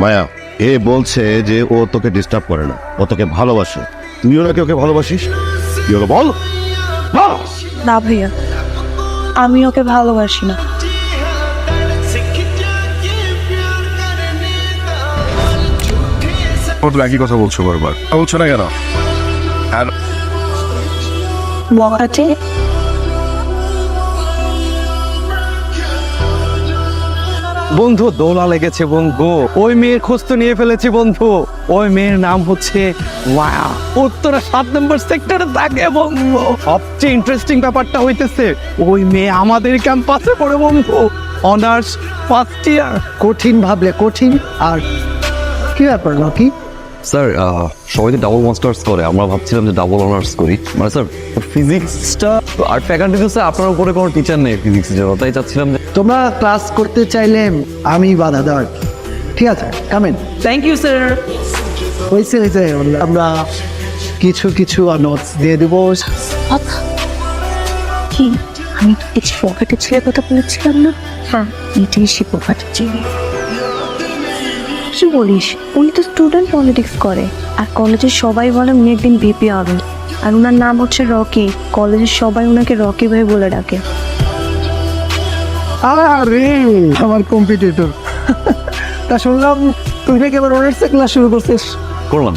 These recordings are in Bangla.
মায়া এ বলছে যে ও তোকে ডিস্টার্ব করে না, ও তোকে ভালোবাসে। তুইও নাকি ওকে ভালোবাসিস? কি ওকে বল। না ভাইয়া, আমি ওকে ভালোবাসি না। একই কথা বলছো বারবার, বলছো না কেন? বগাতে বন্ধু দোলা লেগেছে বন্ধু, ওই মেয়ের খোঁজ তো নিয়ে ফেলেছি বন্ধু। ওই মেয়ের নাম হচ্ছে মায়া, উত্তরা 7 নম্বর সেক্টরে থাকে বন্ধু। সবচেয়ে ইন্টারেস্টিং ব্যাপারটা হইতেছে ওই মেয়ে আমাদের ক্যাম্পাসে পড়ে বন্ধু, অনার্স ফার্স্ট ইয়ার। কঠিন ভাবলে কঠিন। আর কি ব্যাপার নাকি স্যার, সবাই তো ডাবল মাস্টার্স করে, আমরা ভাবছিলাম যে ডাবল অনার্স করি। মানে স্যার ফিজিক্সটা আর্ট ফ্যাকাল্টিতে স্যার আপনার উপরে কোনো টিচার নেই ফিজিক্সের জন্য, তাই চাচ্ছিলাম যে তোমরা ক্লাস করতে চাইলে আমি বাধা দেওয়ার। ঠিক আছে, কামেন। Thank you sir. হয়েছে হয়েছে, আমরা কিছু কিছু নোটস দিয়ে দেবো। কি আমি এই পকেটে ছেলে কথা বলেছিলাম না? হ্যাঁ, এটাই সে পকেটে ছেলে। কি বলিস, উনি তো স্টুডেন্ট পলিটিক্স করে, আর কলেজের সবাই বলে উনি একদিন ভিপি হবেন। আর ওনার নাম হচ্ছে রকি, কলেজের সবাই ওনাকে রকি ভাই বলে ডাকে। আরে আমার কম্পিটিটর। তা শুনলাম তুই নাকি এবার অনার্সে ক্লাস শুরু করছিস। করলাম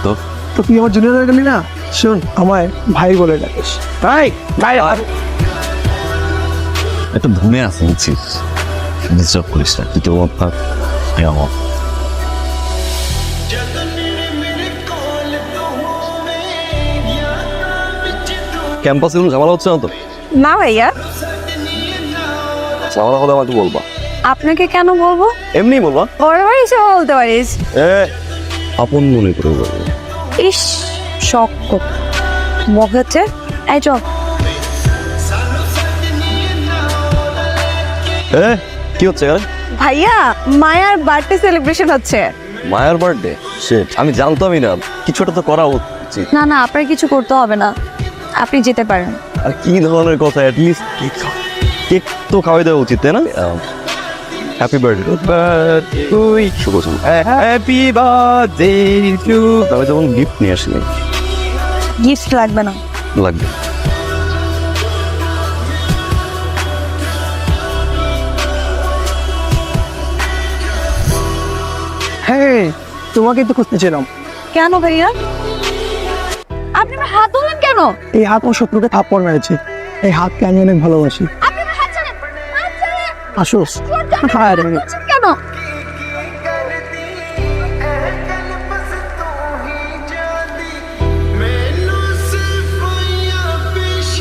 তো। তো তুই আমার জুনিয়র হয়ে গেলি না? শোন, আমায় ভাই বলে ডাকিস। ভাই ভাই। একটা ধুমে আছে বুঝছিস, ডিস্টার্ব করিস না, তুই তো আমার ক্যাম্পাসে কোনো ঝামেলা হচ্ছে না তো? না ভাইয়া। ঝামেলা হলে আমাকে বলবা। আপনাকে কেন বলবো? এমনি বলবা। ওর বাড়ি এসে বলতে পারিস। আপন মনে করে বলবো। ইস শখ মগাচ্ছে। এই চল। কি হচ্ছে? ভাইয়া, মায়ার বার্থডে সেলিব্রেশন হচ্ছে। মায়ার বার্থডে? শিট, আমি জানতামই না। কিছু একটা তো করা উচিত। না না, আপনার কিছু করতে হবে না, আপনি যেতে পারেন। আর কি ধরনের কথা, অ্যাটলিস্ট কেক তো খাওয়াই দেওয়া উচিত, তাই না? হ্যাপি বার্থডে তুই। শুভ সন্ধ্যা। Happy birthday to. তবে যেমন গিফট নিয়ে আসিনি। গিফট লাগবে না। লাগবে। হ্যাঁ, তোমাকে তো খুঁজতেছিলাম। কেন ভাইয়া? আপনি আমার হাত ধরলেন কেন? এই হাত আমার শত্রুকে থাপ্পড় মেরেছে। এই হাতকে আমি অনেক ভালোবাসি। আপনি আমার হাত ছাড়েন। হাত ছাড়েন। আসোস। কেন?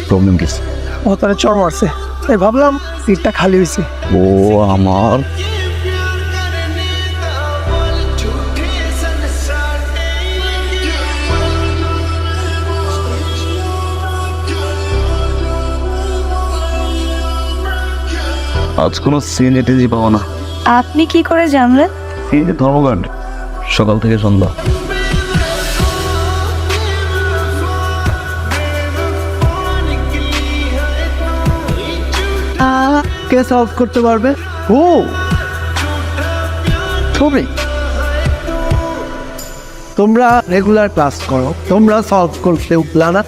প্রবলেম কি? ও তারা চড় মারছে, তাই ভাবলাম সিটটা খালি হয়েছে। ও আমার আজ কোনো সিনেটেজি পাবো না। আপনি কি করে জানলেন? ধর্মঘট সকাল থেকে সন্ধ্যা। কে সলভ করতে পারবে? ও তুমি। তোমরা রেগুলার ক্লাস করো, তোমরা সলভ করতে উঠলা না,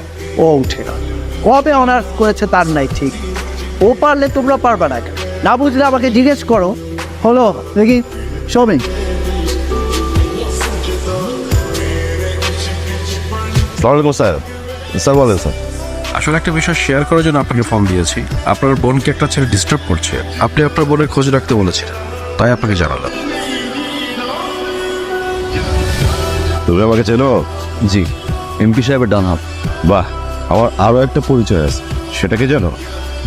ও উঠে না। কবে অনার্স করেছে তার নাই ঠিক। ও পারলে তোমরা পারবা না, না বুঝলে আমাকে জিজ্ঞেস করো। হলো দেখি সবই। স্যার স্যার বলেন স্যার। আসলে একটা বিষয় শেয়ার করার জন্য আপনাকে ফোন দিয়েছি। আপনার বোনকে একটা ছেলে ডিস্টার্ব করছে, আপনি আপনার বোনের খোঁজ রাখতে বলেছিলেন, তাই আপনাকে জানালাম। তুমি আমাকে চেনো? জি, এমপি সাহেবের ডান হাত। বাহ, আমার আরও একটা পরিচয় আছে, সেটাকে জানো?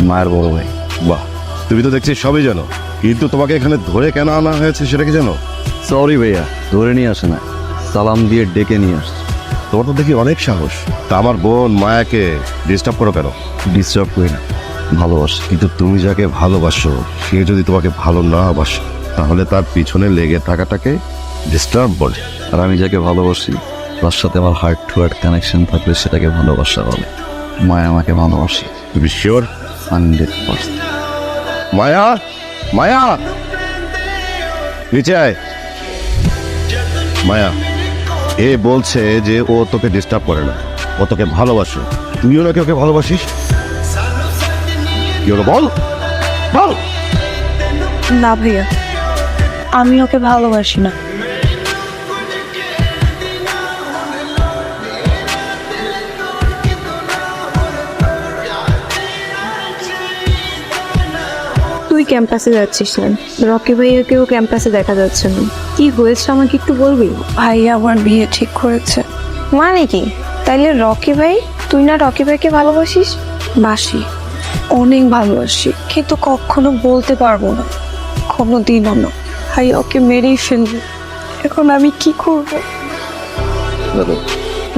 মায়ের বড় ভাই। বাহ, তুমি তো দেখছি সবই জানো, কিন্তু তোমাকে এখানে ধরে কেন আনা হয়েছে সেটা কি জানো? সরি ভাইয়া, ধরে নিয়ে আসে না, সালাম দিয়ে ডেকে নিয়ে আসছে। তোমার তো দেখি অনেক সাহস। তা আমার বোন মায়াকে ডিস্টার্ব করো কেন? ডিস্টার্ব করি না, ভালোবাসে। কিন্তু তুমি যাকে ভালোবাসো সে যদি তোমাকে ভালো না বাসে, তাহলে তার পিছনে লেগে থাকাটাকে ডিস্টার্ব বলে। আর আমি যাকে ভালোবাসি তার সাথে আমার হার্ট টু হার্ট কানেকশন থাকলে সেটাকে ভালোবাসা বলে। মায়া আমাকে ভালোবাসে তুমি শিওর? 100%। মায়া, মায়া, নিচে আয়। মায়া, এ বলছে যে ও তোকে ডিস্টার্ব করে না, ও তোকে ভালোবাসে। তুইও নাকি ওকে ভালোবাসিস? কি হলো বল, বল। না ভাইয়া, আমি ওকে ভালোবাসি না। তুই ক্যাম্পাসে যাচ্ছিস না, রকি ভাইয়াকেও ক্যাম্পাসে দেখা যাচ্ছে না। কি হয়েছে আমাকে একটু বলবি? ভাইয়া আমার বিয়ে ঠিক করেছে। মানে কি? তাইলে রকি ভাই, তুই না রকি ভাইকে ভালোবাসিস? বাসি, অনেক ভালোবাসি, কিন্তু কখনো বলতে পারবো না, কোনো দিনও না। ভাই ওকে মেরেই ফেলবে, এখন আমি কি করব?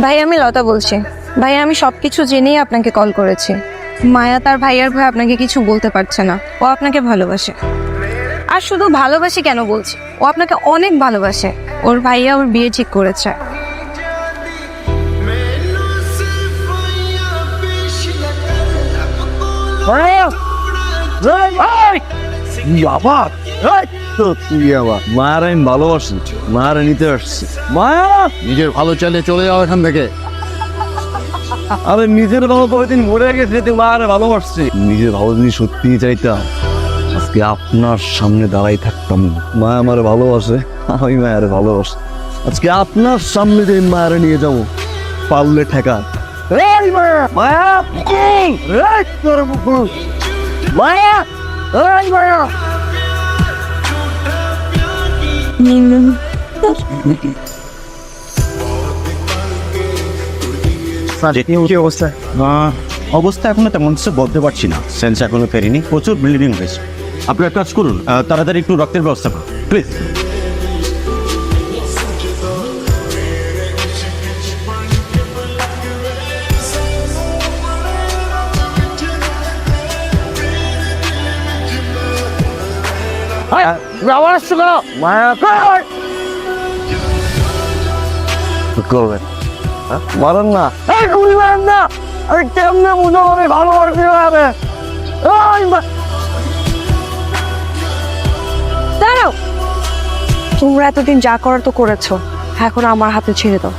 ভাই আমি লতা বলছি। ভাই আমি সব কিছু জেনেই আপনাকে কল করেছি। মায়া তার ভাইয়ার ভয় আপনাকে কিছু বলতে পারছে না। ও আপনাকে ভালোবাসে। আর শুধু ভালোবাসে কেন বলছি, ও আপনাকে অনেক ভালোবাসে। ওর ভাইয়া ওর বিয়ে ঠিক করেছে। মায়ের আমি ভালোবাসি, মায়ের নিতে আসছি। মায়া, নিজের ভালো চাইলে চলে যাও এখান থেকে। আরে নিজের ভালো কতদিন মরে গেছে, তুই মায়ের ভালোবাসছি। নিজের ভালো যদি সত্যিই চাইতাম আজকে আপনার সামনে দাঁড়াই থাকতাম। মা আমার ভালোবাসে, আমি মায়ের ভালোবাসি। আজকে আপনার সামনে যে মায়ের নিয়ে যাবো, পারলে ঠেকা। মায়া, মায়া, মায়া। কি অবস্থা? অবস্থা এখনো তেমন কিছু বলতে পারছি না, সেন্স এখনো ফেরিনি, প্রচুর ব্লিডিং হয়েছে। আপনি এক কাজ করুন, তাড়াতাড়ি একটু রক্তের ব্যবস্থা করুন প্লিজ। করবেন মারেন না, গুলি মারেন না। আরে কেমনে বুঝো আমি ভালোবাসি? দাঁড়াও, তোমরা এতদিন যা করার তো করেছো, এখন আমার হাতে ছেড়ে দাও।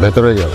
ভেতরে যাও।